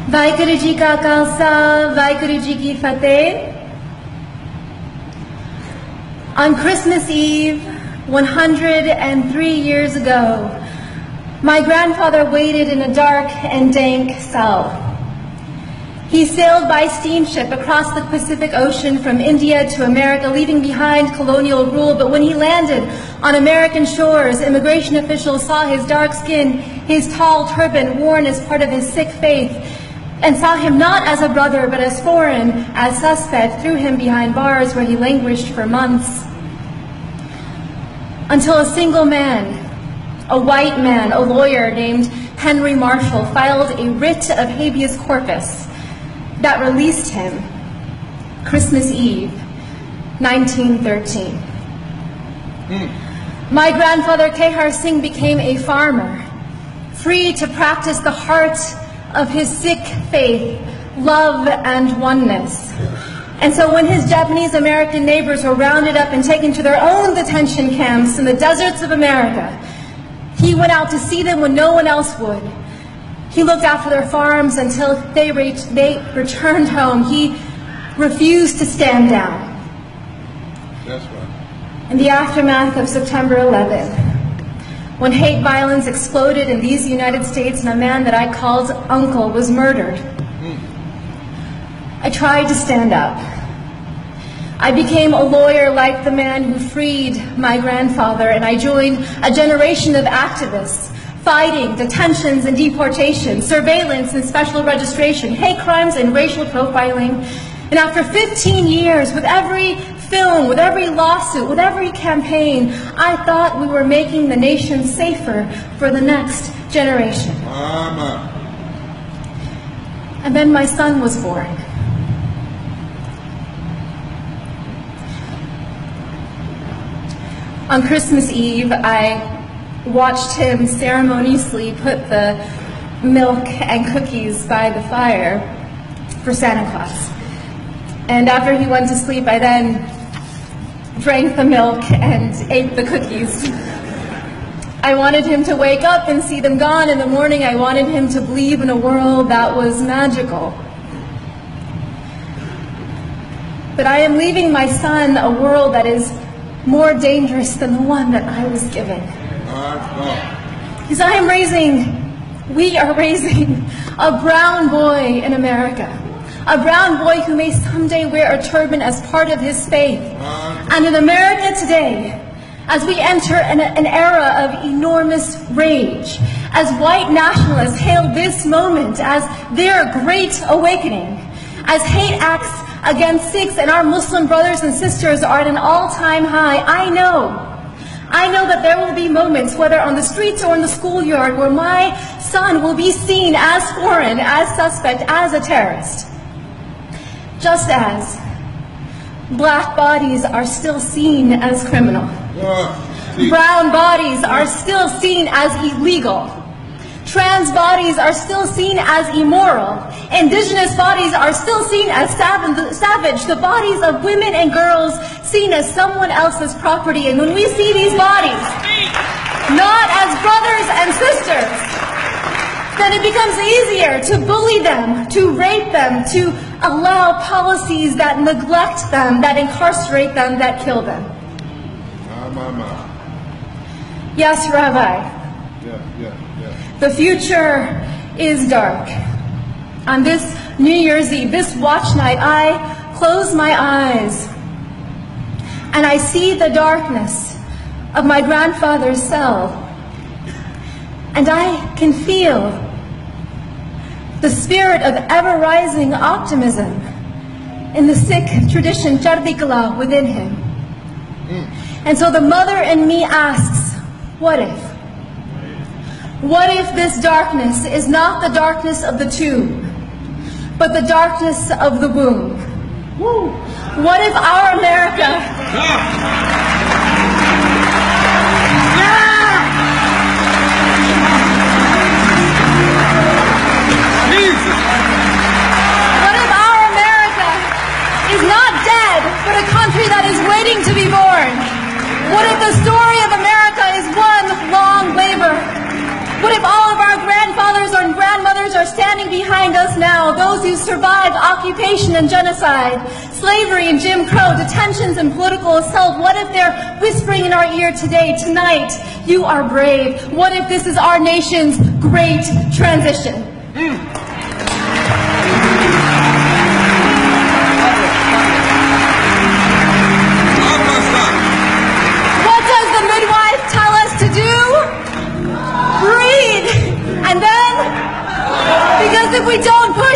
Vaheguru Ji Ka Khalsa, Vaheguru Ji Ki Fateh. On Christmas Eve, 103 years ago, my grandfather waited in a dark and dank cell. He sailed by steamship across the Pacific Ocean from India to America, leaving behind colonial rule. But when he landed on American shores, immigration officials saw his dark skin, his tall turban worn as part of his Sikh faith, and saw him not as a brother, but as foreign, as suspect, threw him behind bars where he languished for months. Until a single man, a white man, a lawyer named Henry Marshall, filed a writ of habeas corpus that released him Christmas Eve, 1913. My grandfather, Kehar Singh, became a farmer, free to practice the heart of his Sikh faith, love and oneness. And so when his Japanese American neighbors were rounded up and taken to their own detention camps in the deserts of America, he went out to see them when no one else would. He looked after their farms until they returned home. He refused to stand down. That's right. In the aftermath of September 11th, when hate violence exploded in these United States and a man that I called uncle was murdered, I tried to stand up. I became a lawyer like the man who freed my grandfather, and I joined a generation of activists fighting detentions and deportation, surveillance and special registration, hate crimes and racial profiling. And after 15 years, with every film, with every lawsuit, with every campaign, I thought we were making the nation safer for the next generation. Mama. And then my son was born. On Christmas Eve, I watched him ceremoniously put the milk and cookies by the fire for Santa Claus. And after he went to sleep, I then drank the milk and ate the cookies. I wanted him to wake up and see them gone in the morning. I wanted him to believe in a world that was magical. But I am leaving my son a world that is more dangerous than the one that I was given. Because we are raising a brown boy in America. A brown boy who may someday wear a turban as part of his faith. And in America today, as we enter an era of enormous rage, as white nationalists hail this moment as their great awakening, as hate acts against Sikhs and our Muslim brothers and sisters are at an all-time high, I know that there will be moments, whether on the streets or in the schoolyard, where my son will be seen as foreign, as suspect, as a terrorist. Just as black bodies are still seen as criminal. Brown bodies are still seen as illegal. Trans bodies are still seen as immoral. Indigenous bodies are still seen as savage. The bodies of women and girls seen as someone else's property. And when we see these bodies not as brothers and sisters, then it becomes easier to bully them, to rape them, to allow policies that neglect them, that incarcerate them, that kill them. Yes, Rabbi. The future is dark. On this New Year's Eve, this watch night, I close my eyes and I see the darkness of my grandfather's cell, and I can feel the spirit of ever-rising optimism in the Sikh tradition, Chardi Kala, within him. And so the mother in me asks, what if? What if this darkness is not the darkness of the tomb, but the darkness of the womb? What if our America... What if our America is not dead, but a country that is waiting to be born? What if the story of America is one long labor? What if all of our grandfathers and grandmothers are standing standing behind us now, those who survived occupation and genocide, slavery and Jim Crow, detentions and political assault, what if they're whispering in our ear today, tonight, you are brave? What if this is our nation's great transition? What does the midwife tell us to do? Breathe. And then, because if we don't push